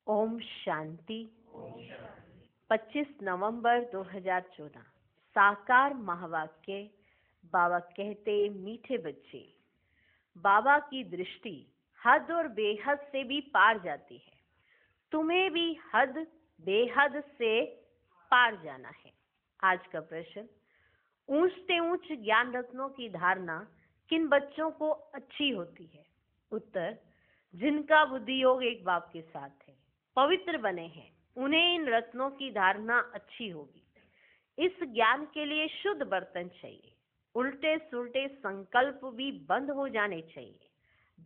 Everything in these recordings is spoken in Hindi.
ओम शांति। 25 नवंबर 2014 साकार महावाक्य। बाबा कहते, मीठे बच्चे, बाबा की दृष्टि हद और बेहद से भी पार जाती है। तुम्हें भी हद बेहद से पार जाना है। आज का प्रश्न, ऊंच से ऊंच ज्ञान रत्नों की धारणा किन बच्चों को अच्छी होती है? उत्तर, जिनका बुद्धि योग एक बाप के साथ है, पवित्र बने हैं, उन्हें इन रत्नों की धारणा अच्छी होगी। इस ज्ञान के लिए शुद्ध बर्तन चाहिए। उल्टे सुल्टे संकल्प भी बंद हो जाने चाहिए।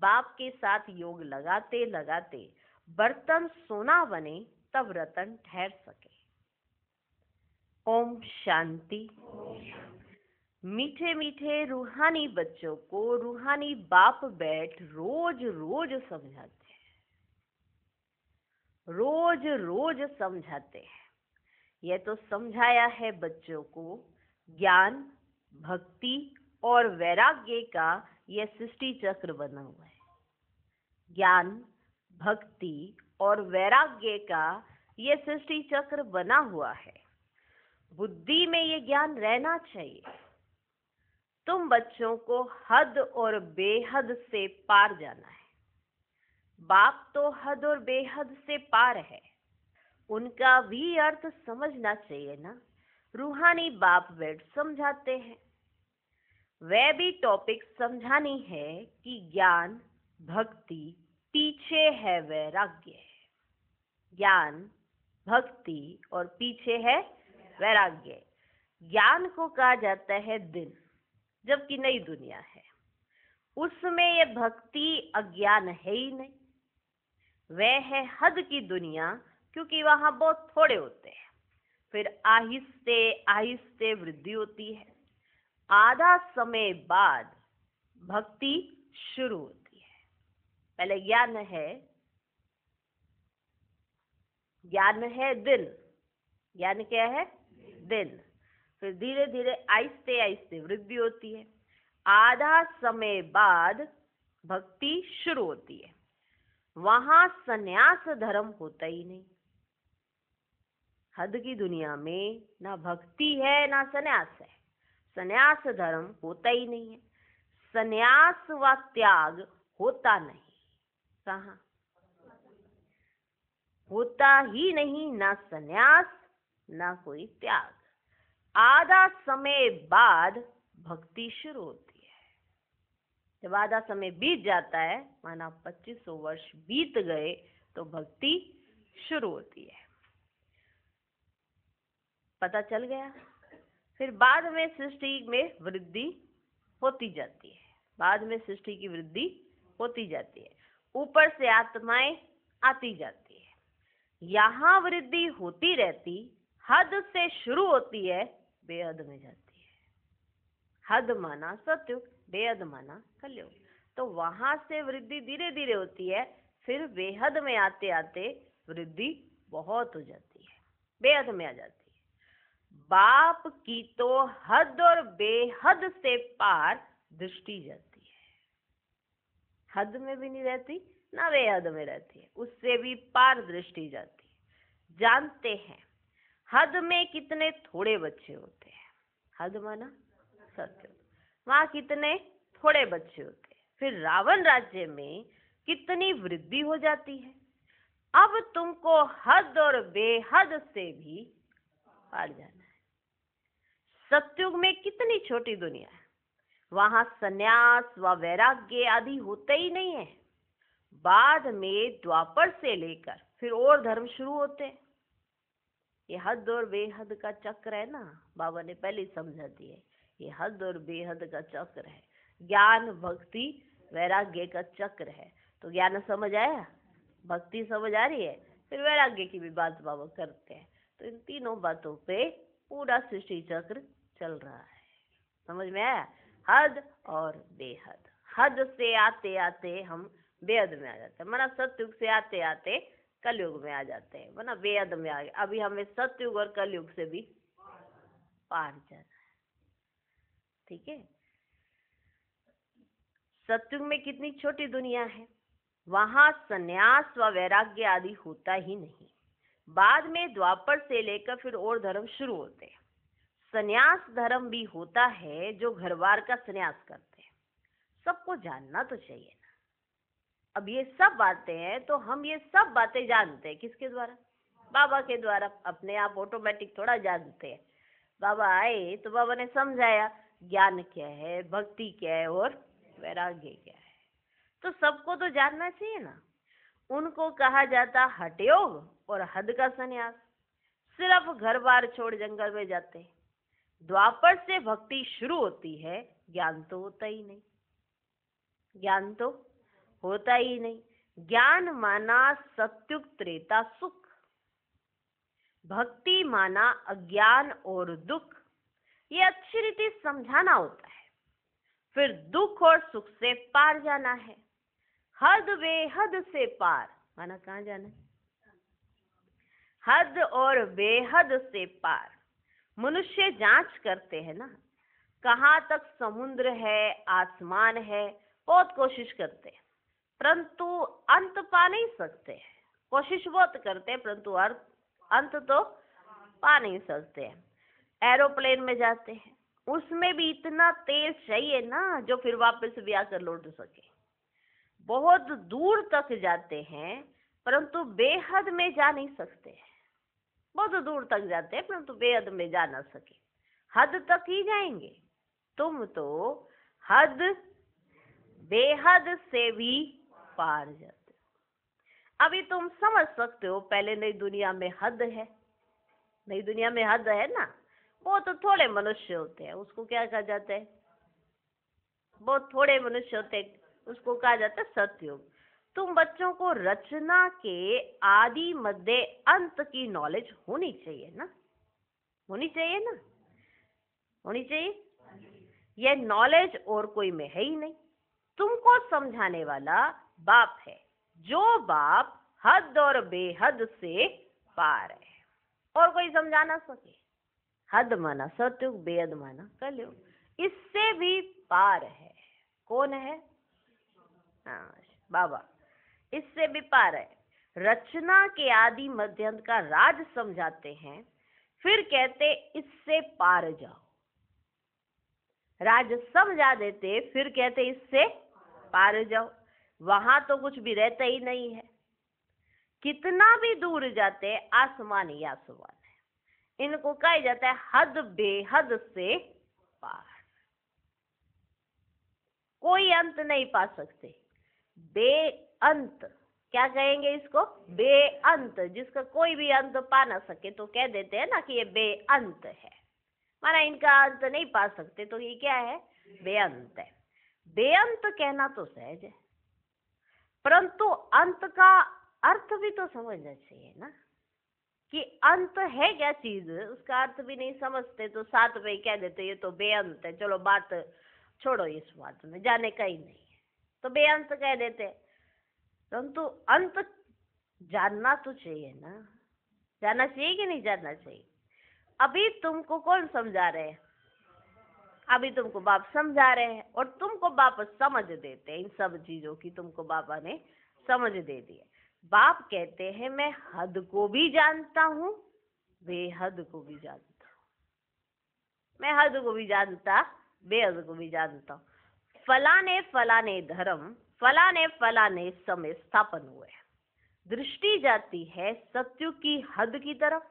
बाप के साथ योग लगाते लगाते बर्तन सोना बने, तब रतन ठहर सके। ओम शांति। मीठे मीठे रूहानी बच्चों को रूहानी बाप बैठ रोज रोज समझाते हैं, रोज रोज समझाते हैं। यह तो समझाया है बच्चों को ज्ञान, भक्ति और वैराग्य का यह सृष्टि चक्र बना हुआ है। ज्ञान, भक्ति और वैराग्य का यह सृष्टि चक्र बना हुआ है। बुद्धि में यह ज्ञान रहना चाहिए। तुम बच्चों को हद और बेहद से पार जाना है। बाप तो हद और बेहद से पार है, उनका भी अर्थ समझना चाहिए ना। रूहानी बाप बैठ समझाते हैं। वह भी टॉपिक समझानी है कि ज्ञान, भक्ति पीछे है वैराग्य। ज्ञान, भक्ति और पीछे है वैराग्य। ज्ञान को कहा जाता है दिन, जबकि नई दुनिया है, उसमें यह भक्ति अज्ञान है ही नहीं। वह है हद की दुनिया, क्योंकि वहां बहुत थोड़े होते हैं। फिर आहिस्ते आहिस्ते वृद्धि होती है। आधा समय बाद भक्ति शुरू होती है। पहले ज्ञान है दिन। ज्ञान क्या है? दिन। फिर धीरे धीरे आहिस्ते आहिस्ते वृद्धि होती है। आधा समय बाद भक्ति शुरू होती है। वहां संन्यास धर्म होता ही नहीं। हद की दुनिया में ना भक्ति है ना संन्यास है। संन्यास धर्म होता ही नहीं है। संन्यास व त्याग होता नहीं। कहाँ होता ही नहीं, ना संन्यास ना कोई त्याग। आधा समय बाद भक्ति शुरू होती है। जब आधा समय बीत जाता है, माना 2500 वर्ष बीत गए, तो भक्ति शुरू होती है। पता चल गया? फिर बाद में सृष्टि में वृद्धि होती जाती है। बाद में सृष्टि की वृद्धि होती जाती है। ऊपर से आत्माएं आती जाती है। यहाँ वृद्धि होती रहती, हद से शुरू होती है, बेहद में जाती है। हद माना सतयुग, बेहद माना कलयुग। तो वहां से वृद्धि धीरे धीरे होती है। फिर बेहद में आते आते वृद्धि बहुत हो जाती है, बेहद में आ जाती है। बाप की तो हद और बेहद से पार दृष्टि जाती है। हद में भी नहीं रहती, ना बेहद में रहती है, उससे भी पार दृष्टि जाती है। जानते हैं हद में कितने थोड़े बच्चे होते हैं। हद माना सत्य, वहां कितने थोड़े बच्चे होते हैं। फिर रावण राज्य में कितनी वृद्धि हो जाती है। अब तुमको हद और बेहद से भी पार जाना है। सतयुग में कितनी छोटी दुनिया है, वहां संन्यास व वैराग्य आदि होते ही नहीं है। बाद में द्वापर से लेकर फिर और धर्म शुरू होते हैं। ये हद और बेहद का चक्र है ना, बाबा ने पहले समझा दिया। ये हद और बेहद का चक्र है। ज्ञान, भक्ति, वैराग्य का चक्र है। तो ज्ञान समझ आया, भक्ति समझ आ रही है, फिर वैराग्य की भी बात बाबा करते हैं। तो इन तीनों बातों पे पूरा सृष्टि चक्र चल रहा है। समझ में आया? हद और बेहद। हद से आते आते हम बेहद में आ जाते हैं, माना सतयुग से आते आते कलयुग में आ जाते हैं, वरना बेहद में आ गए। अभी हमें सतयुग और कलयुग से भी पार जाना है। ठीक है? सतयुग में कितनी छोटी दुनिया है, वहां संन्यास व वैराग्य आदि होता ही नहीं। बाद में द्वापर से लेकर फिर और धर्म शुरू होते हैं। संन्यास धर्म भी होता है जो घर बार का संन्यास करते हैं। सबको जानना तो चाहिए ना। अब ये सब बातें हैं तो हम ये सब बातें जानते हैं किसके द्वारा? बाबा के द्वारा। अपने आप ऑटोमेटिक थोड़ा जानते हैं। बाबा आए तो बाबा ने समझाया ज्ञान क्या है, भक्ति क्या है और वैराग्य क्या है। तो सबको तो जानना चाहिए ना। उनको कहा जाता हठ योग और हद का संन्यास। सिर्फ घर बार छोड़ जंगल में जाते हैं। द्वापर से भक्ति शुरू होती है, ज्ञान तो होता ही नहीं। ज्ञान तो होता ही नहीं। ज्ञान माना सत्युग त्रेता सुख, भक्ति माना अज्ञान और दुख। ये अच्छी रीति समझाना होता है। फिर दुख और सुख से पार जाना है। हद बेहद से पार माना कहाँ जाना है? हद और बेहद से पार। मनुष्य जांच करते हैं ना, कहाँ तक समुद्र है, आसमान है, बहुत कोशिश करते हैं परंतु अंत पा नहीं सकते। कोशिश बहुत करते हैं परंतु अंत तो पा नहीं सकते हैं। एरोप्लेन में जाते हैं, उसमें भी इतना तेल चाहिए ना जो फिर वापस भी आकर लौट सके। बहुत दूर तक जाते हैं परंतु बेहद में जा नहीं सकते। बहुत दूर तक जाते हैं परंतु बेहद में जा ना सके। हद तक ही जाएंगे। तुम तो हद बेहद से भी पार जाते हो। अभी तुम समझ सकते हो पहले नई दुनिया में हद है। नई दुनिया में हद है ना। बहुत थोड़े मनुष्य होते हैं, उसको क्या कहा जाता है? बहुत थोड़े मनुष्य होते हैं, उसको कहा जाता है सतयुग। तुम बच्चों को रचना के आदि मध्य अंत की नॉलेज होनी चाहिए ना। होनी चाहिए ना। होनी चाहिए। यह नॉलेज और कोई में है ही नहीं। तुमको समझाने वाला बाप है, जो बाप हद और बेहद से पार है। और कोई समझा ना सके। हद माना सतयुग, बेहद माना कलयुग। इससे भी पार है। कौन है? हाँ, बाबा। इससे भी पार है। रचना के आदि मध्यंत का राज समझाते हैं, फिर कहते इससे पार जाओ। राज समझा देते, फिर कहते इससे पार जाओ। वहां तो कुछ भी रहता ही नहीं है। कितना भी दूर जाते आसमान ही आसमान है। इनको कहा जाता है हद बेहद से पार। कोई अंत नहीं पा सकते। बेअंत क्या कहेंगे इसको? बेअंत। जिसका कोई भी अंत पा ना सके तो कह देते हैं ना कि ये बेअंत है। माना इनका अंत नहीं पा सकते तो ये क्या है? बेअंत है। बेअंत कहना तो सहज है परंतु अंत का अर्थ भी तो समझना चाहिए ना कि अंत है क्या चीज। उसका अर्थ भी नहीं समझते तो साथ में कह देते ये तो बेअंत है, चलो बात छोड़ो, इस बात में जाने का ही नहीं है तो बेअंत कह देते। परंतु अंत जानना तो चाहिए ना। जानना चाहिए कि नहीं जानना चाहिए? अभी तुमको कौन समझा रहे हैं? अभी तुमको बाप समझा रहे हैं और तुमको बाप समझ देते हैं। इन सब चीजों की तुमको बाबा ने समझ दे दी है। बाप कहते हैं मैं हद को भी जानता हूँ, बेहद को भी जानता हूँ। मैं हद को भी जानता, बेहद को भी जानता हूँ। फलाने फलाने धर्म, फलाने फलाने समय स्थापन हुए। दृष्टि जाती है सत्युग की हद की तरफ,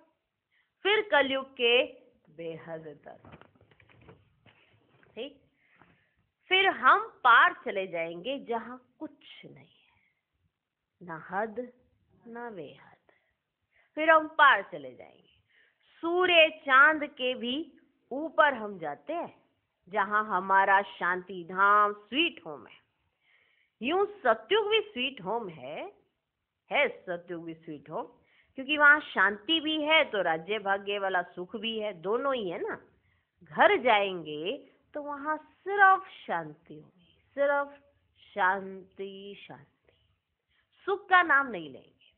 फिर कलयुग के बेहद तरफ। ठीक। फिर हम पार चले जाएंगे जहां कुछ नहीं है, ना हद ना बेहद। फिर हम पार चले जाएंगे। सूर्य चांद के भी ऊपर हम जाते हैं जहां हमारा शांति धाम स्वीट होम है। यूं सत्युग भी स्वीट होम है सत्युग भी स्वीट होम, क्योंकि वहां शांति भी है तो राज्य भाग्य वाला सुख भी है, दोनों ही है ना। घर जाएंगे तो वहां सिर्फ शांति होगी, सिर्फ शांति शांति। सुख का नाम नहीं लेंगे।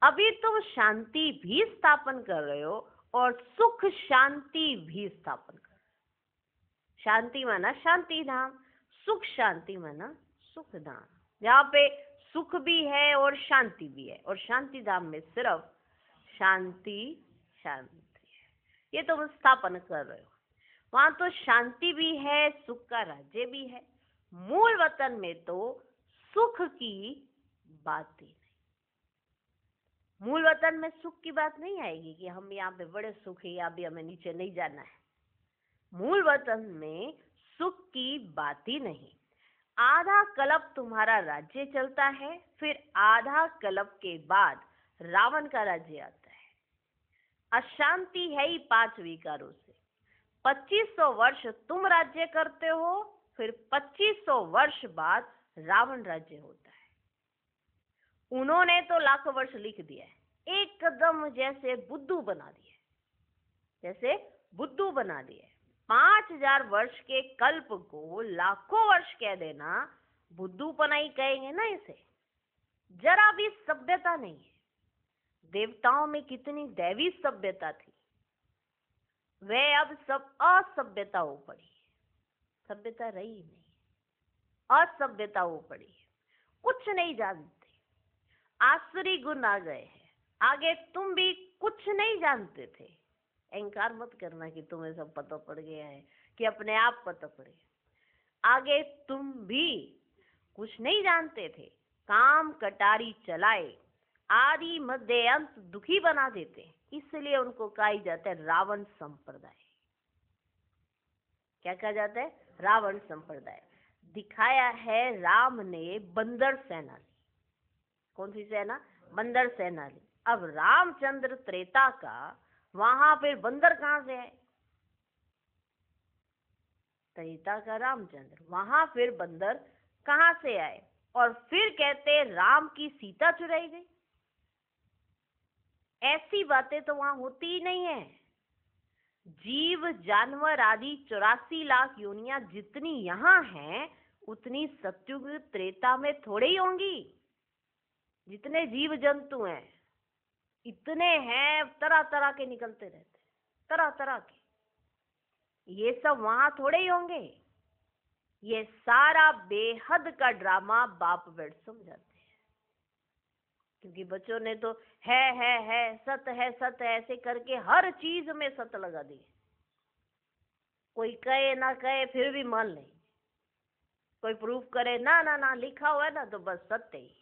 अभी तुम शांति भी स्थापन कर रहे हो और सुख शांति भी स्थापन कर रहे हो। शांति माना शांति धाम, सुख शांति माना सुख धाम। जहाँ पे सुख भी है और शांति भी है, और शांति धाम में सिर्फ शांति शांति है। ये तुम स्थापन कर रहे हो, वहां तो शांति भी है, सुख का राज्य भी है। मूल वतन में तो सुख की बात ही नहीं। मूल वतन में सुख की बात नहीं आएगी कि हम यहाँ पे बड़े सुख है, अभी हमें नीचे नहीं जाना है। मूल वतन में सुख की बात ही नहीं। आधा कल्प तुम्हारा राज्य चलता है, फिर आधा कल्प के बाद रावण का राज्य आता है। अशांति है ही 5 विकारों से। 2500 वर्ष तुम राज्य करते हो, फिर 2500 वर्ष बाद रावण राज्य होता है। उन्होंने तो लाखों वर्ष लिख दिया है, एकदम जैसे बुद्धू बना दिए, जैसे बुद्धू बना दिए। 5000 वर्ष के कल्प को लाखों वर्ष कह देना, बुद्धूपना ही कहेंगे ना इसे। जरा भी सभ्यता नहीं है। देवताओं में कितनी दैवी सभ्यता थी, वे अब सब असभ्यता हो पड़ी है। सभ्यता रही नहीं, असभ्यता हो पड़ी है। कुछ नहीं जानते, आसुरी गुण आ गए हैं। आगे तुम भी कुछ नहीं जानते थे। अहंकार मत करना कि तुम्हें सब पता पड़ गया है, कि अपने आप पता पड़े। आगे तुम भी कुछ नहीं जानते थे। काम कटारी चलाए, आदि मध्य अंत दुखी बना देते, इसलिए उनको कहा जाता है रावण संप्रदाय। क्या कहा जाता है? रावण संप्रदाय। दिखाया है राम ने बंदर सेना ली। कौन सी सेना? बंदर सेना ली। अब रामचंद्र त्रेता का, वहां फिर बंदर कहां से है? त्रेता का रामचंद्र, वहां फिर बंदर कहां से आए? और फिर कहते राम की सीता चुराई गई। ऐसी बातें तो वहां होती ही नहीं है। जीव जानवर आदि 84 लाख योनियां जितनी यहाँ हैं, उतनी सत्युग त्रेता में थोड़े ही होंगी। जितने जीव जंतु हैं इतने हैं, तरह तरह के निकलते रहते, तरह तरह के। ये सब वहां थोड़े ही होंगे। ये सारा बेहद का ड्रामा बाप बेट समझाते हैं, क्योंकि बच्चों ने तो है सत है ऐसे करके हर चीज में सत लगा दी। कोई कहे ना कहे फिर भी मान ले, कोई प्रूफ करे ना ना ना लिखा हुआ है ना तो बस सत्य ही है।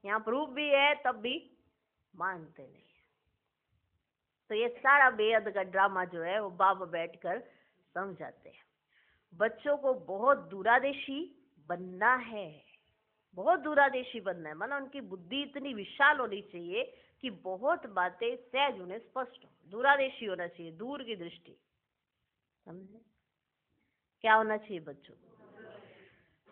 यहाँ प्रूफ भी है तब भी मानते नहीं। तो ये सारा बेहद का ड्रामा जो है वो बाप बैठकर समझाते हैं। बच्चों को बहुत दूरादेशी बनना है, बहुत दूरादेशी बनना है। माना उनकी बुद्धि इतनी विशाल होनी चाहिए कि बहुत बातें सहज उन्हें स्पष्ट हो। दूरादेशी होना चाहिए, दूर की दृष्टि। समझे? क्या होना चाहिए बच्चों?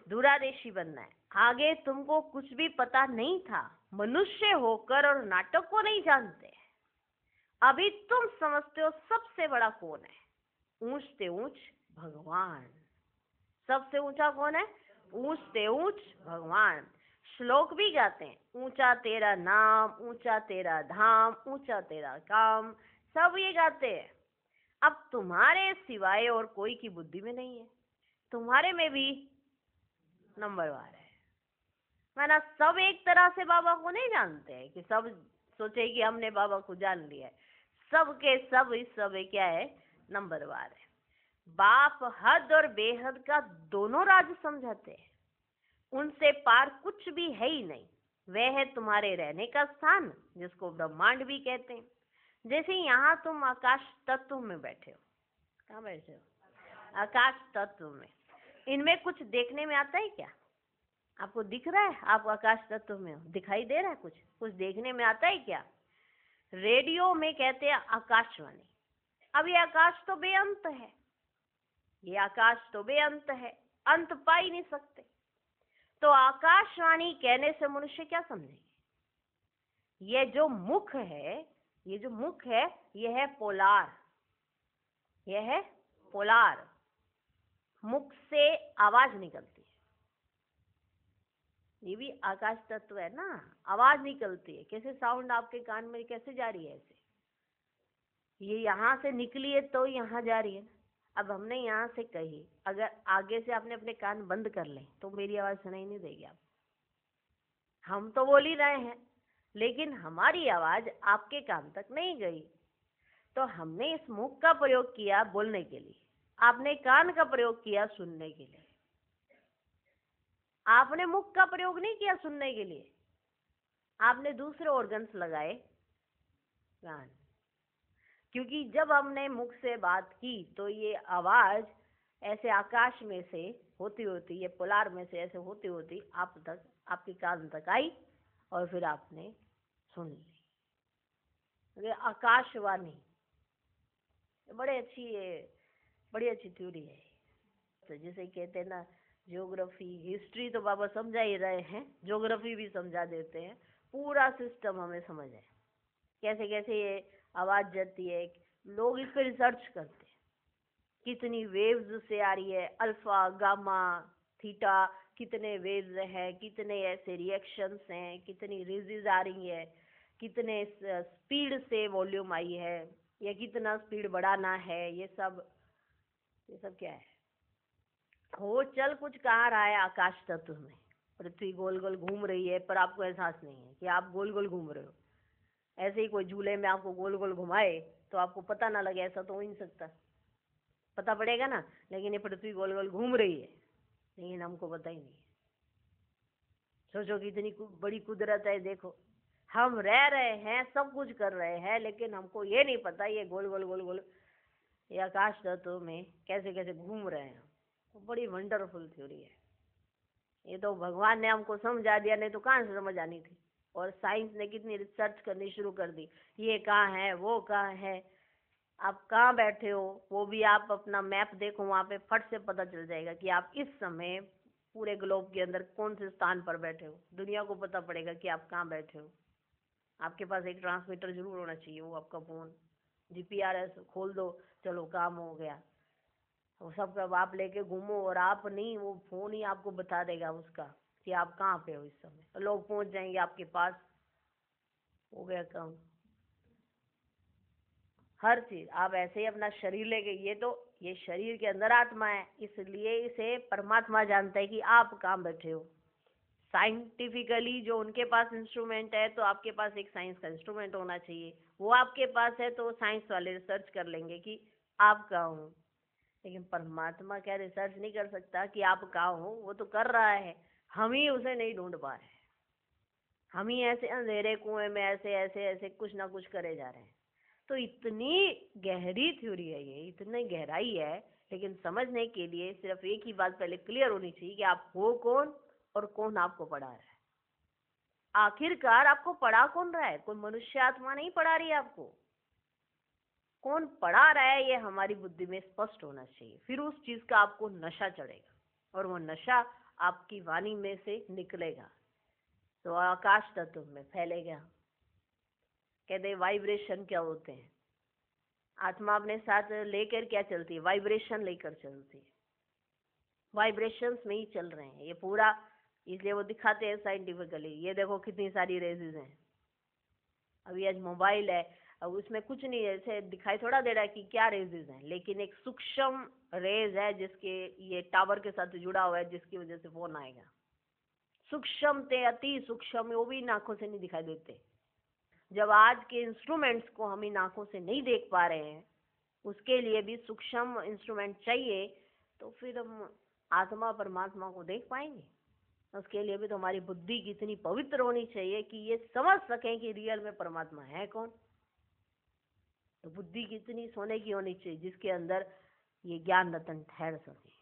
दूरादेशी बनना है। आगे तुमको कुछ भी पता नहीं था, मनुष्य होकर और नाटक को नहीं जानते। अभी तुम समझते हो सबसे बड़ा कौन है? ऊंच से ऊंच भगवान। सबसे ऊंचा कौन है? ऊंच से ऊंच भगवान। श्लोक भी गाते हैं, ऊंचा तेरा नाम, ऊंचा तेरा धाम, ऊंचा तेरा काम, सब ये गाते हैं। अब तुम्हारे सिवाय और कोई की बुद्धि में नहीं है, तुम्हारे में भी नंबरवार है। माना सब एक तरह से बाबा को नहीं जानते हैं कि सब सोचे कि हमने बाबा को जान लिया है। सबके सब इस सब क्या है? नंबरवार है। बाप हद और बेहद का दोनों राज समझाते हैं। उनसे पार कुछ भी है ही नहीं। वह है तुम्हारे रहने का स्थान, जिसको ब्रह्मांड भी कहते हैं। जैसे यहाँ तुम आकाश तत्व में बैठे हो। कहाँ बैठे हो? आकाश तत्व में। इनमें कुछ देखने में आता है क्या? आपको दिख रहा है? आप आकाश तत्व में हो, दिखाई दे रहा है? कुछ कुछ देखने में आता है क्या? रेडियो में कहते हैं आकाशवाणी। अब ये आकाश तो बेअंत है, ये आकाश तो बेअंत है, अंत पा ही नहीं सकते। तो आकाशवाणी कहने से मनुष्य क्या समझेंगे? ये जो मुख है, ये जो मुख है, यह है पोलार। यह है पोलार। मुख से आवाज निकलती है। ये भी आकाश तत्व है ना, आवाज निकलती है। कैसे साउंड आपके कान में कैसे जा रही है? ऐसे ये यहाँ से निकली है तो यहाँ जा रही है ना। अब हमने यहाँ से कही, अगर आगे से आपने अपने कान बंद कर ले तो मेरी आवाज सुनाई नहीं देगी आपको। हम तो बोल ही रहे हैं, लेकिन हमारी आवाज आपके कान तक नहीं गई। तो हमने इस मुख का प्रयोग किया बोलने के लिए, आपने कान का प्रयोग किया सुनने के लिए। आपने मुख का प्रयोग नहीं किया सुनने के लिए, आपने दूसरे ऑर्गन्स लगाए कान। क्योंकि जब हमने मुख से बात की तो ये आवाज ऐसे आकाश में से होती होती, ये पोलार में से ऐसे होती होती आप तक, आपके कान तक आई और फिर आपने सुन ली। ये आकाशवाणी बड़ी अच्छी थ्योरी है। तो जिसे कहते हैं ना ज्योग्राफी, हिस्ट्री तो बाबा समझा ही रहे हैं, ज्योग्राफी भी समझा देते हैं। पूरा सिस्टम हमें समझ है, कैसे कैसे ये आवाज जाती है। लोग इस पर रिसर्च करते हैं, कितनी वेव्स से आ रही है, अल्फा गामा थीटा, कितने वेव्स हैं, कितने ऐसे रिएक्शंस हैं, कितनी रेजेस आ रही है, कितने स्पीड से वॉल्यूम आई है, या कितना स्पीड बढ़ाना है। ये सब क्या है? वो चल कुछ कहाँ रहा है आकाश तत्व में। पृथ्वी गोल गोल घूम रही है, पर आपको एहसास नहीं है कि आप गोल गोल घूम रहे हो। ऐसे ही कोई झूले में आपको गोल गोल घुमाए तो आपको पता ना लगे, ऐसा तो हो ही नहीं सकता, पता पड़ेगा ना। लेकिन ये पृथ्वी गोल गोल घूम रही है, लेकिन हमको पता ही नहीं है। सोचो कि इतनी बड़ी कुदरत है। देखो, हम रह रहे हैं, सब कुछ कर रहे हैं, लेकिन हमको ये नहीं पता ये गोल गोल गोल गोल ये आकाश तत्व में कैसे कैसे घूम रहे हैं। तो बड़ी वंडरफुल थ्योरी है। ये तो भगवान ने हमको समझा दिया, नहीं तो कहाँ से समझ आनी थी। और साइंस ने कितनी रिसर्च करनी शुरू कर दी, ये कहाँ है, वो कहाँ है, आप कहाँ बैठे हो, वो भी आप अपना मैप देखो, वहाँ पे फट से पता चल जाएगा कि आप इस समय पूरे ग्लोब के अंदर कौन से स्थान पर बैठे हो। दुनिया को पता पड़ेगा कि आप कहाँ बैठे हो। आपके पास एक ट्रांसमीटर जरूर होना चाहिए, वो आपका फोन। जीपीआरएस खोल दो, चलो काम हो गया। वो सब का आप लेके घूमो, और आप नहीं, वो फोन ही आपको बता देगा उसका कि आप कहाँ पे हो इस समय। लोग पहुंच जाएंगे आपके पास, हो गया काम। हर चीज आप ऐसे ही अपना शरीर लेके, ये शरीर के अंदर आत्मा है, इसलिए इसे परमात्मा जानता है कि आप कहाँ बैठे हो। साइंटिफिकली जो उनके पास इंस्ट्रूमेंट है, तो आपके पास एक साइंस का इंस्ट्रूमेंट होना चाहिए। वो आपके पास है तो साइंस वाले रिसर्च कर लेंगे कि आप कहाँ हो। लेकिन परमात्मा क्या रिसर्च नहीं कर सकता कि आप कहाँ हो? वो तो कर रहा है, हम ही उसे नहीं ढूंढ पा रहे। हम ही ऐसे अंधेरे कुएं में ऐसे ऐसे ऐसे कुछ ना कुछ करे जा रहे हैं। तो इतनी गहरी थ्योरी है ये, इतनी गहराई है। लेकिन समझने के लिए सिर्फ एक ही बात पहले क्लियर होनी चाहिए कि आप हो कौन और कौन आपको पढ़ा रहा है। आखिरकार आपको पढ़ा कौन रहा है? कोई मनुष्य आत्मा नहीं पढ़ा रही है आपको। कौन पढ़ा रहा है ये हमारी बुद्धि में स्पष्ट होना चाहिए। फिर उस चीज का आपको नशा चढ़ेगा, और वो नशा आपकी वाणी में से निकलेगा तो आकाश तत्व में फैलेगा। कहते वाइब्रेशन क्या होते हैं? आत्मा अपने साथ लेकर क्या चलती है? वाइब्रेशन लेकर चलती है। वाइब्रेशंस में ही चल रहे हैं ये पूरा, इसलिए वो दिखाते हैं साइंटिफिकली। ये देखो कितनी सारी रेजेस हैं। अभी आज मोबाइल है, अब उसमें कुछ नहीं ऐसे दिखाई थोड़ा दे रहा है कि क्या रेजेस हैं, लेकिन एक सूक्ष्म रेज है जिसके ये टावर के साथ जुड़ा हुआ है, जिसकी वजह से फोन आएगा। सूक्ष्म थे, अति सूक्ष्म, वो भी आंखों से नहीं दिखाई देते। जब आज के इंस्ट्रूमेंट्स को हम इन आंखों से नहीं देख पा रहे हैं, उसके लिए भी सूक्ष्म इंस्ट्रूमेंट चाहिए, तो फिर हम आत्मा परमात्मा को देख पाएंगे? उसके लिए भी तो हमारी बुद्धि कितनी पवित्र होनी चाहिए कि ये समझ सकें कि रियल में परमात्मा है कौन। तो बुद्धि कितनी सोने की होनी चाहिए जिसके अंदर ये ज्ञान रतन ठहर सके।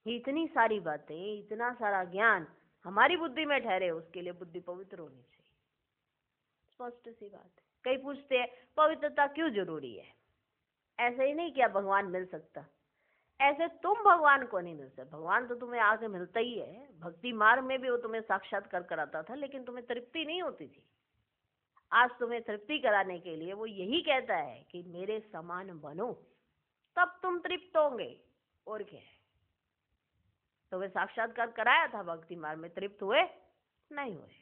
ये इतनी सारी बातें, इतना सारा ज्ञान हमारी बुद्धि में ठहरे, उसके लिए बुद्धि पवित्र होनी चाहिए। स्पष्ट सी बात है। कई पूछते हैं पवित्रता क्यों जरूरी है? ऐसे ही नहीं क्या भगवान मिल सकता? ऐसे तुम भगवान को नहीं मिल सकते। भगवान तो तुम्हें आके मिलता ही है। भक्ति मार्ग में भी वो तुम्हें साक्षात्कार कराता था, लेकिन तुम्हें तृप्ति नहीं होती थी। आज तुम्हें तृप्ति कराने के लिए वो यही कहता है कि मेरे समान बनो, तब तुम तृप्त होंगे। और क्या है? तुम्हें साक्षात्कार कराया था भक्ति मार्ग में, तृप्त हुए? नहीं हुए।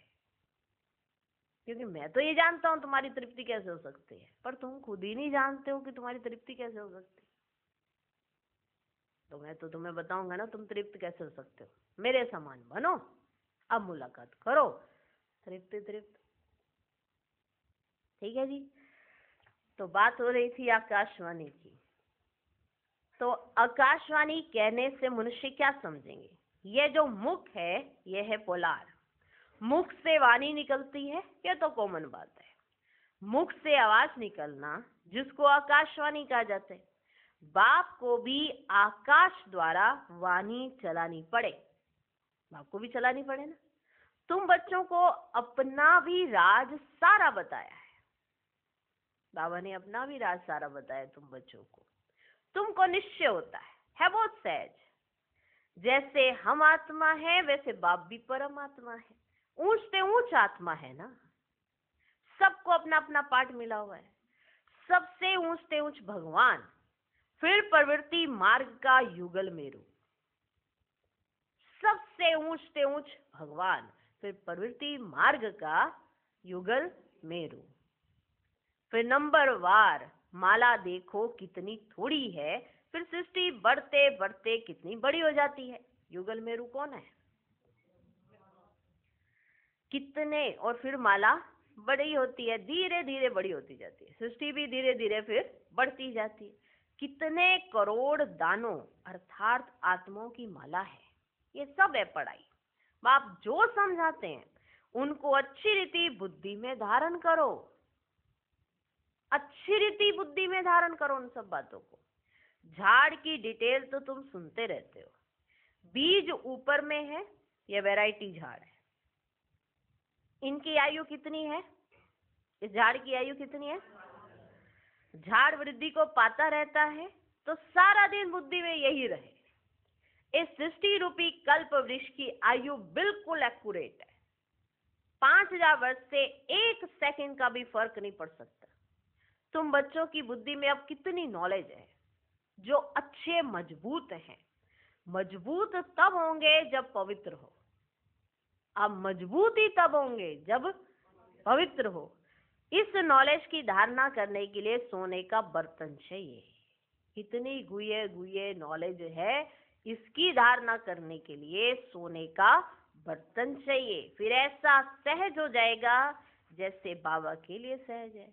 क्योंकि मैं तो ये जानता हूँ तुम्हारी तृप्ति कैसे हो सकती है, पर तुम खुद ही नहीं जानते हो कि तुम्हारी तृप्ति कैसे हो सकती है। तो मैं तो तुम्हें बताऊंगा ना तुम तृप्त कैसे हो सकते हो। मेरे समान बनो, अब मुलाकात करो, तृप्त तृप्त। ठीक है जी। तो बात हो रही थी आकाशवाणी की। तो आकाशवाणी कहने से मनुष्य क्या समझेंगे? ये जो मुख है, ये है पोलार। मुख से वाणी निकलती है, ये तो कॉमन बात है। मुख से आवाज निकलना, जिसको आकाशवाणी कहा जाता है। बाप को भी आकाश द्वारा वाणी चलानी पड़े, बाप को भी चलानी पड़े ना। तुम बच्चों को अपना भी राज सारा बताया है, बाबा ने अपना भी राज सारा बताया तुम बच्चों को। तुमको निश्चय होता है बहुत सहज। जैसे हम आत्मा है, वैसे बाप भी परमात्मा है, ऊंच से ऊंच आत्मा है ना। सबको अपना अपना पार्ट मिला हुआ है। सबसे ऊंच से ऊंच भगवान, फिर प्रवृत्ति मार्ग का युगल मेरू। सबसे ऊंच से ऊंच भगवान, फिर प्रवृत्ति मार्ग का युगल मेरू। फिर नंबर वार माला देखो कितनी थोड़ी है, फिर सृष्टि बढ़ते बढ़ते कितनी बड़ी हो जाती है। युगल मेरू कौन है? कितने, और फिर माला बड़ी होती है, धीरे धीरे बड़ी होती जाती है। सृष्टि भी धीरे धीरे फिर बढ़ती जाती है। कितने करोड़ दानों अर्थात आत्माओं की माला है। ये सब है पढ़ाई। आप जो समझाते हैं उनको अच्छी रीति बुद्धि में धारण करो, अच्छी रीति बुद्धि में धारण करो उन सब बातों को। झाड़ की डिटेल तो तुम सुनते रहते हो। बीज ऊपर में है, यह वैरायटी झाड़ है। इनकी आयु कितनी है? इस झाड़ की आयु कितनी है? झाड़ वृद्धि को पाता रहता है तो सारा दिन बुद्धि में यही रहे। इस सृष्टि रूपी कल्प वृक्ष की आयु बिल्कुल एक्यूरेट है। 5000 वर्ष से 1 सेकंड का भी फर्क नहीं पड़ सकता। तुम बच्चों की बुद्धि में अब कितनी नॉलेज है, जो अच्छे मजबूत हैं। मजबूत तब होंगे जब पवित्र हो। अब मजबूत ही तब होंगे जब पवित्र हो। इस नॉलेज की धारणा करने के लिए सोने का बर्तन चाहिए। इतनी गुये गुये नॉलेज है, इसकी धारणा करने के लिए सोने का बर्तन चाहिए। फिर ऐसा सहज हो जाएगा जैसे बाबा के लिए सहज है।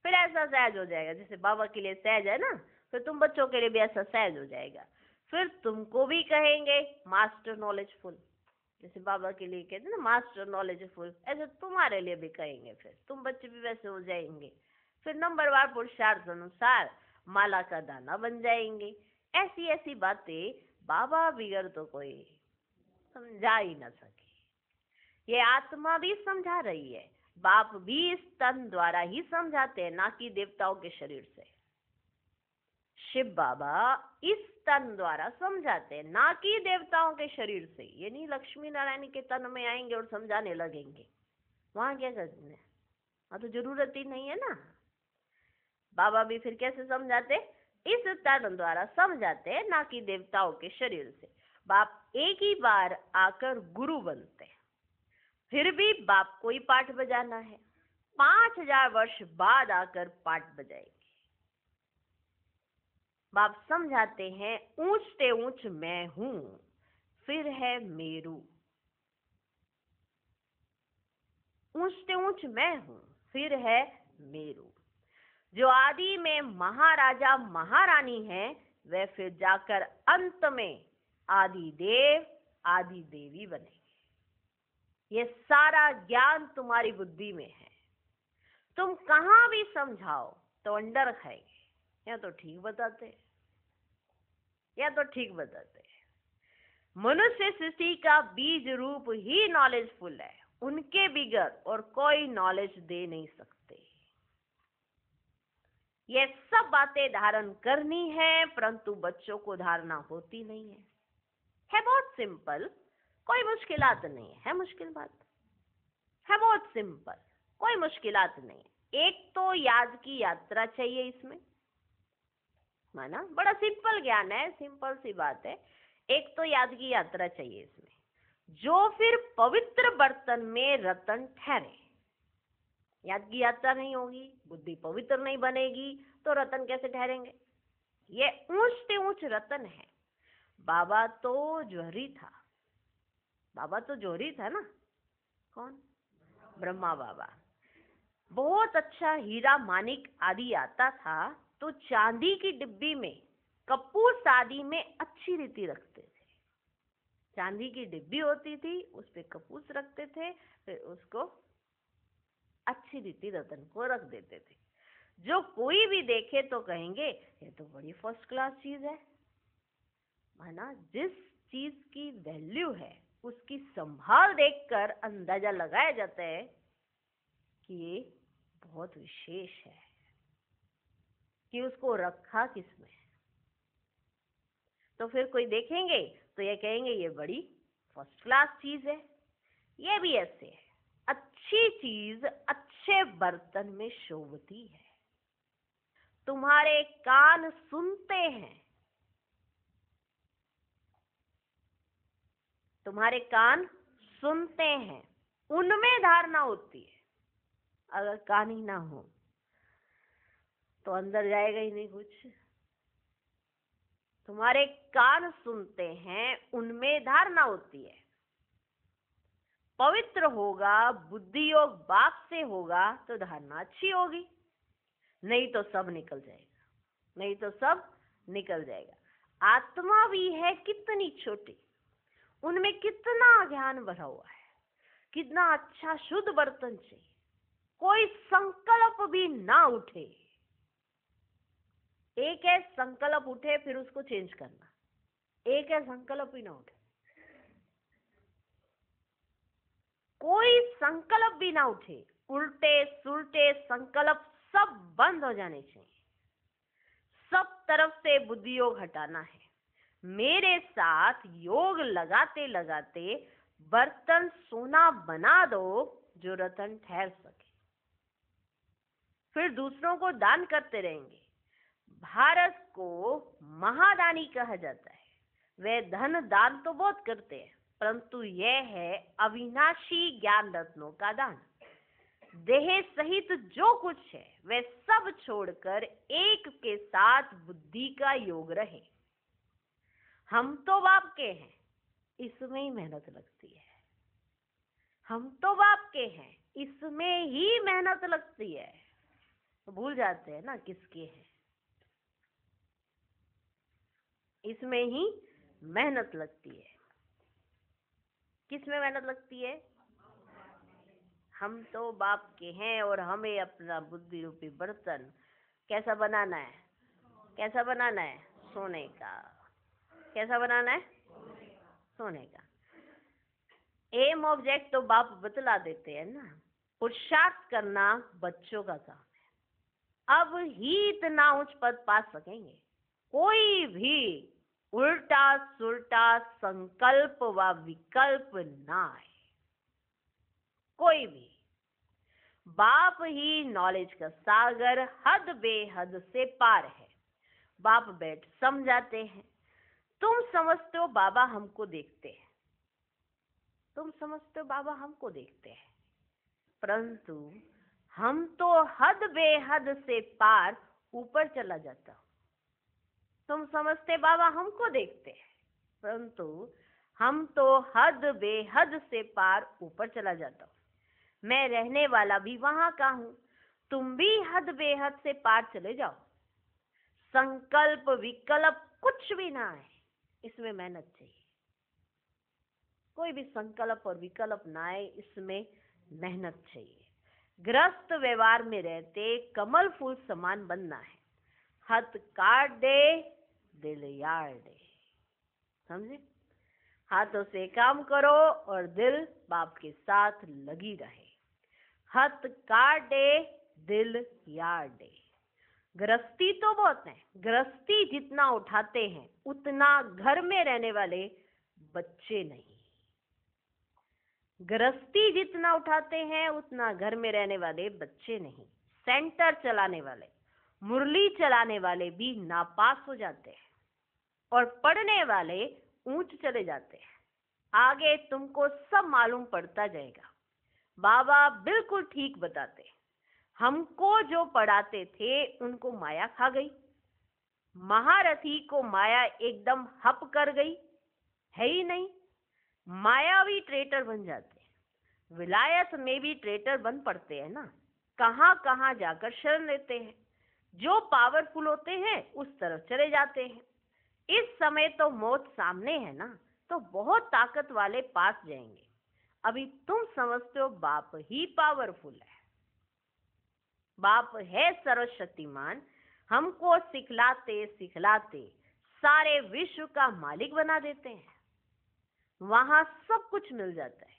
फिर ऐसा सहज हो जाएगा जैसे बाबा के लिए सहज है ना, फिर तुम बच्चों के लिए भी ऐसा सहज हो जाएगा। फिर तुमको भी कहेंगे मास्टर नॉलेजफुल, जैसे बाबा के लिए कहते हैं ना मास्टर नॉलेजफुल, ऐसे तुम्हारे लिए भी कहेंगे। फिर तुम बच्चे भी वैसे हो जाएंगे। फिर नंबरवार पुरुषार्थ अनुसार माला का दाना बन जाएंगे। ऐसी ऐसी बातें बाबा बिगड़ तो कोई समझा ही ना सके। ये आत्मा भी समझा रही है। बाप भी इस तन द्वारा ही समझाते हैं, ना कि देवताओं के शरीर से। शिव बाबा इस तन द्वारा समझाते हैं, ना कि देवताओं के शरीर से। ये नहीं लक्ष्मी नारायण के तन में आएंगे और समझाने लगेंगे, वहां क्या करते हैं, वहां तो जरूरत ही नहीं है ना। बाबा भी फिर कैसे समझाते? इस तन द्वारा समझाते हैं, ना कि देवताओं के शरीर से। बाप एक ही बार आकर गुरु बनते हैं, फिर भी बाप को ही पाठ बजाना है। 5000 वर्ष बाद आकर पाठ बजाएंगे। बाप समझाते हैं ऊंच से ऊंच मैं हूं, फिर है मेरू। ऊंच से ऊंच मैं हूं, फिर है मेरू। जो आदि में महाराजा महारानी है, वह फिर जाकर अंत में आदि देव आदि देवी बनेंगे। ये सारा ज्ञान तुम्हारी बुद्धि में है। तुम कहां भी समझाओ तो अंडर खाएंगे। या तो ठीक बताते, या तो ठीक बताते। मनुष्य सृष्टि का बीज रूप ही नॉलेजफुल है। उनके बिगड़ और कोई नॉलेज दे नहीं सकते। ये सब बातें धारण करनी है, परंतु बच्चों को धारणा होती नहीं है बहुत सिंपल, कोई मुश्किलात नहीं है मुश्किल बात है बहुत सिंपल, कोई मुश्किलात नहीं है। एक तो याद की यात्रा चाहिए इसमें, माना बड़ा सिंपल ज्ञान है, सिंपल सी बात है। एक तो याद की यात्रा चाहिए इसमें, जो फिर पवित्र बर्तन में रतन ठहरे। याद की यात्रा नहीं होगी, बुद्धि पवित्र नहीं बनेगी, तो रतन कैसे ठहरेंगे? ये ऊंच से ऊंच रतन है। बाबा तो जौहरी था, बाबा तो जौहरी था ना। कौन? ब्रह्मा बाबा। बहुत अच्छा हीरा मानिक आदि आता था तो चांदी की डिब्बी में कपूर शादी में अच्छी रीति रखते थे। चांदी की डिब्बी होती थी, उस पे कपूस रखते थे, फिर उसको अच्छी रीति रतन को रख देते थे। जो कोई भी देखे तो कहेंगे ये तो बड़ी फर्स्ट क्लास चीज है। माना जिस चीज की वैल्यू है उसकी संभाल देखकर अंदाजा लगाया जाता है कि ये बहुत विशेष है, कि उसको रखा किसमें। तो फिर कोई देखेंगे तो ये कहेंगे ये बड़ी फर्स्ट क्लास चीज है। ये भी ऐसे है, अच्छी चीज अच्छे बर्तन में शोभती है। तुम्हारे कान सुनते हैं, तुम्हारे कान सुनते हैं, उनमें धारणा होती है। अगर कान ही ना हो तो अंदर जाएगा ही नहीं कुछ। तुम्हारे कान सुनते हैं, उनमें धारणा होती है। पवित्र होगा, बुद्धि योग बाप से होगा तो धारणा अच्छी होगी, नहीं तो सब निकल जाएगा, नहीं तो सब निकल जाएगा। आत्मा भी है कितनी छोटी, उनमें कितना ज्ञान भरा हुआ है, कितना अच्छा शुद्ध बर्तन चाहिए। कोई संकल्प भी ना उठे, एक है संकल्प उठे फिर उसको चेंज करना, एक है संकल्प ही ना उठे। कोई संकल्प भी ना उठे, उल्टे सुलटे संकल्प सब बंद हो जाने चाहिए। सब तरफ से बुद्धि योग हटाना है। मेरे साथ योग लगाते लगाते बर्तन सोना बना दो जो रतन ठहर सके, फिर दूसरों को दान करते रहेंगे। भारत को महादानी कहा जाता है। वे धन दान तो बहुत करते हैं, परंतु यह है अविनाशी ज्ञान रत्नों का दान। देह सहित जो कुछ है वह सब छोड़कर एक के साथ बुद्धि का योग रहे। हम तो बाप के हैं, इसमें ही मेहनत लगती है। हम तो बाप के हैं, इसमें ही मेहनत लगती है। तो भूल जाते हैं ना किसके हैं, इसमें ही मेहनत लगती है। किसमें मेहनत लगती है? हम तो बाप के हैं और हमें अपना बुद्धि रूपी बर्तन कैसा बनाना है? कैसा बनाना है? सोने का। कैसा बनाना है? सोने का। एम ऑब्जेक्ट तो बाप बतला देते हैं ना। पुरुषार्थ करना बच्चों का काम है। अब ही इतना उच्च पद पा सकेंगे। कोई भी उल्टा सुल्टा संकल्प व विकल्प ना आए, कोई भी। बाप ही नॉलेज का सागर हद बेहद से पार है। बाप बैठ समझाते हैं। तुम समझते हो बाबा हमको देखते हैं, तुम समझते हो बाबा हमको देखते हैं, परंतु हम तो हद बेहद से पार ऊपर चला जाता हूं। तुम समझते बाबा हमको देखते हैं, परंतु हम तो हद बेहद से पार ऊपर चला जाता हूं। मैं रहने वाला भी वहां का हूं, तुम भी हद बेहद से पार चले जाओ। संकल्प विकल्प कुछ भी ना आए, इसमें मेहनत चाहिए। कोई भी संकल्प और विकल्प ना आए, इसमें मेहनत चाहिए। ग्रस्त व्यवहार में रहते कमल फूल समान बनना है। हाथ काट दे दिल यार दे, समझे? हाथों से काम करो और दिल बाप के साथ लगी रहे। हाथ काट दे दिल यार दे। गृहस्थी तो बहुत है, गृहस्थी जितना उठाते हैं उतना घर में रहने वाले बच्चे नहीं। गृहस्थी जितना उठाते हैं उतना घर में रहने वाले बच्चे नहीं। सेंटर चलाने वाले, मुरली चलाने वाले भी नापास हो जाते हैं और पढ़ने वाले ऊंच चले जाते हैं। आगे तुमको सब मालूम पड़ता जाएगा। बाबा बिल्कुल ठीक बताते। हमको जो पढ़ाते थे उनको माया खा गई। महारथी को माया एकदम हप कर गई, है ही नहीं। मायावी ट्रेटर बन जाते। विलायत में भी ट्रेटर बन पड़ते हैं ना, कहाँ कहाँ जाकर शरण लेते हैं। जो पावरफुल होते हैं उस तरफ चले जाते हैं। इस समय तो मौत सामने है ना, तो बहुत ताकत वाले पास जाएंगे। अभी तुम समझते हो बाप ही पावरफुल है, बाप है सर्वशक्तिमान, हमको सिखलाते सिखलाते सारे विश्व का मालिक बना देते हैं। वहां सब कुछ मिल जाता है,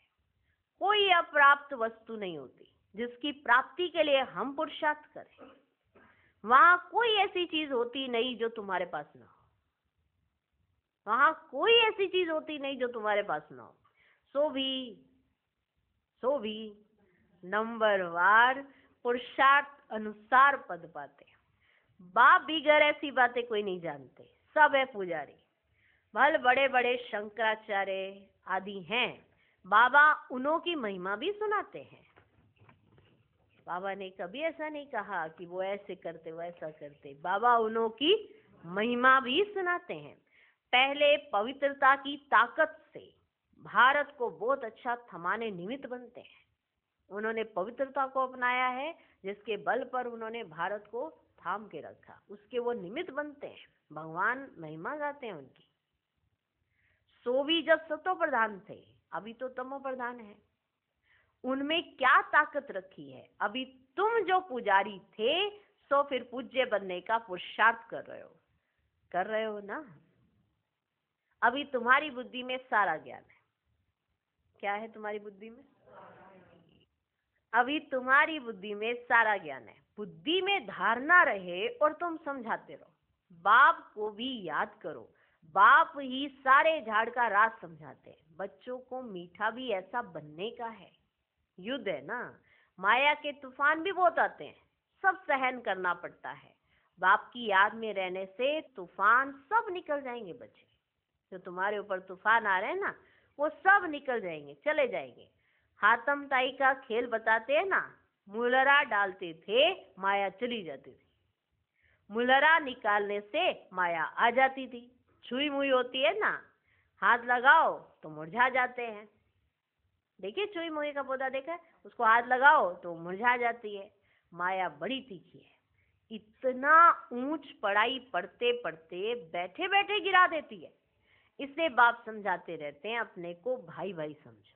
कोई अप्राप्त वस्तु नहीं होती जिसकी प्राप्ति के लिए हम पुरुषार्थ करें। वहां कोई ऐसी चीज होती नहीं जो तुम्हारे पास ना हो, वहां कोई ऐसी चीज होती नहीं जो तुम्हारे पास ना हो। सो भी नंबरवार पुरुषार्थ अनुसार पद पाते हैं। बाप बिगर ऐसी बातें कोई नहीं जानते, सब है पुजारी। भल बड़े बड़े शंकराचार्य आदि हैं, बाबा उन्हों की महिमा भी सुनाते हैं। बाबा ने कभी ऐसा नहीं कहा कि वो ऐसे करते वैसा करते, बाबा उन्हों की महिमा भी सुनाते हैं। पहले पवित्रता की ताकत से भारत को बहुत अच्छा थमाने निमित्त बनते हैं। उन्होंने पवित्रता को अपनाया है, जिसके बल पर उन्होंने भारत को थाम के रखा, उसके वो निमित्त बनते हैं। भगवान महिमा गाते हैं उनकी। सो भी जब सतो प्रधान थे, अभी तो तमो प्रधान है। उनमें क्या ताकत रखी है? अभी तुम जो पुजारी थे, सो फिर पूज्य बनने का पुरुषार्थ कर रहे हो ना। अभी तुम्हारी बुद्धि में सारा ज्ञान है। क्या है तुम्हारी बुद्धि में? अभी तुम्हारी बुद्धि में सारा ज्ञान है। बुद्धि में धारणा रहे और तुम समझाते रहो। बाप को भी याद करो, बाप ही सारे झाड़ का राज समझाते हैं। बच्चों को मीठा भी ऐसा बनने का है। युद्ध है ना, माया के तूफान भी बहुत आते हैं, सब सहन करना पड़ता है। बाप की याद में रहने से तूफान सब निकल जाएंगे। बच्चे जो तुम्हारे ऊपर तूफान आ रहे हैं ना, वो सब निकल जाएंगे, चले जाएंगे। हातम ताई का खेल बताते हैं ना, मुलरा डालते थे, माया चली जाती थी। मुलरा निकालने से माया आ जाती थी। छुई मुई होती है ना, हाथ लगाओ तो मुरझा जाते हैं। देखिए छुई मुई का पौधा देखा है, उसको हाथ लगाओ तो मुरझा जाती है। माया बड़ी तीखी है, इतना ऊंच पढ़ाई पढ़ते पढ़ते बैठे बैठे गिरा देती है। इसलिए बाप समझाते रहते हैं, अपने को भाई भाई समझो,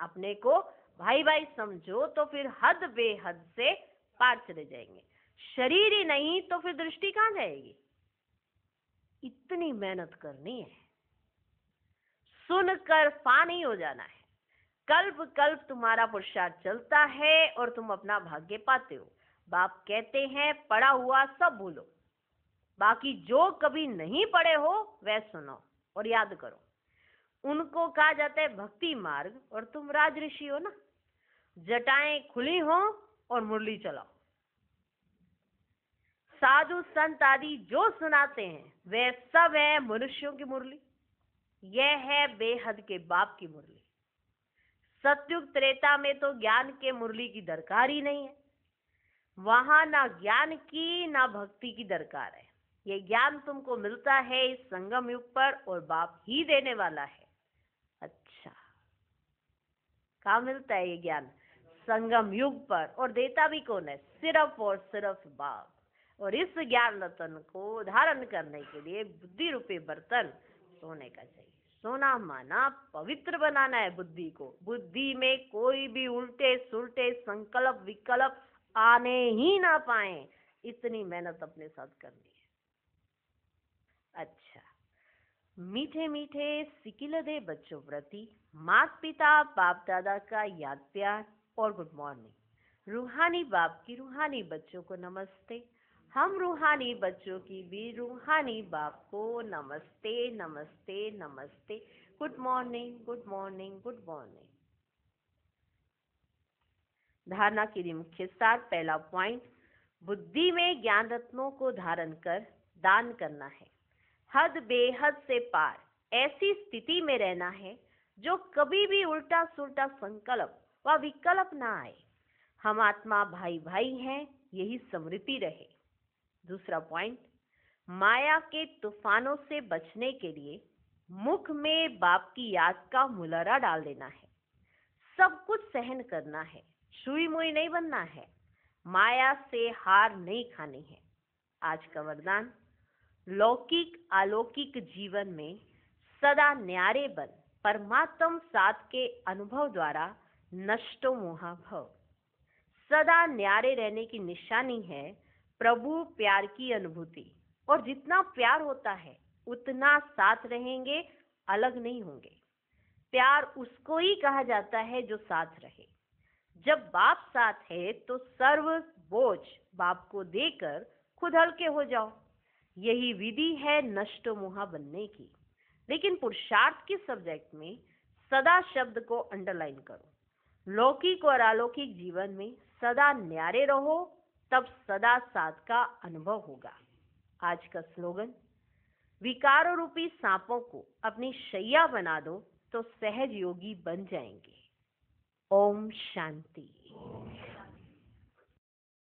अपने को भाई भाई समझो, तो फिर हद बेहद से पार चले जाएंगे। शरीर ही नहीं तो फिर दृष्टि कहाँ जाएगी? इतनी मेहनत करनी है, सुनकर फा नहीं हो जाना है। कल्प कल्प तुम्हारा पुरुषार्थ चलता है और तुम अपना भाग्य पाते हो। बाप कहते हैं पढ़ा हुआ सब भूलो, बाकी जो कभी नहीं पढ़े हो वह सुनो और याद करो। उनको कहा जाता है भक्ति मार्ग, और तुम राज ऋषि हो ना। जटाएं खुली हो और मुरली चलाओ। साधु संत आदि जो सुनाते हैं वे सब है मनुष्यों की मुरली। यह है बेहद के बाप की मुरली। सतयुग त्रेता में तो ज्ञान के मुरली की दरकार ही नहीं है। वहां ना ज्ञान की ना भक्ति की दरकार है। ये ज्ञान तुमको मिलता है इस संगम युग पर, और बाप ही देने वाला है। अच्छा, कहाँ मिलता है ये ज्ञान? संगम युग पर। और देता भी कौन है? सिर्फ और सिर्फ बाप। और इस ज्ञान रतन को धारण करने के लिए बुद्धि रूपी बर्तन सोने का चाहिए। सोना माना पवित्र बनाना है बुद्धि को। बुद्धि में कोई भी उल्टे सुलटे संकल्प विकल्प आने ही ना पाए, इतनी मेहनत अपने साथ करनी है। अच्छा, मीठे मीठे सिकिलदे बच्चों प्रति माता पिता बाप दादा का याद प्यार और गुड मॉर्निंग। रूहानी बाप की रूहानी बच्चों को नमस्ते। हम रूहानी बच्चों की भी रूहानी बाप को नमस्ते नमस्ते नमस्ते। Good morning good morning good morning. धारणा के लिए मुख्य सार। पहला पॉइंट, बुद्धि में ज्ञान रत्नों को धारण कर दान करना है। हद बेहद से पार ऐसी स्थिति में रहना है जो कभी भी उल्टा सुल्टा संकल्प व विकल्प ना आए। हम आत्मा भाई भाई हैं, यही स्मृति रहे। दूसरा पॉइंट, माया के तूफानों से बचने के लिए मुख में बाप की याद का मुलरा डाल देना है। सब कुछ सहन करना है, छुई मुई नहीं बनना है, माया से हार नहीं खानी है। आज का वरदान, लौकिक अलौकिक जीवन में सदा न्यारे बन, परमात्म साथ के अनुभव द्वारा नष्टो मोहा भव। सदा न्यारे रहने की निशानी है प्रभु प्यार की अनुभूति, और जितना प्यार होता है उतना साथ रहेंगे, अलग नहीं होंगे। प्यार उसको ही कहा जाता है जो साथ रहे। जब बाप साथ है तो सर्व बोझ बाप को देकर खुद हल्के हो जाओ। यही विधि है नष्ट मोहा बनने की। लेकिन पुरुषार्थ के सब्जेक्ट में सदा शब्द को अंडरलाइन करो। लौकिक और अलौकिक जीवन में सदा न्यारे रहो, तब सदा साथ का अनुभव होगा। आज का स्लोगन, विकारों रूपी सांपों को अपनी शैया बना दो तो सहज योगी बन जाएंगे। ओम शांति।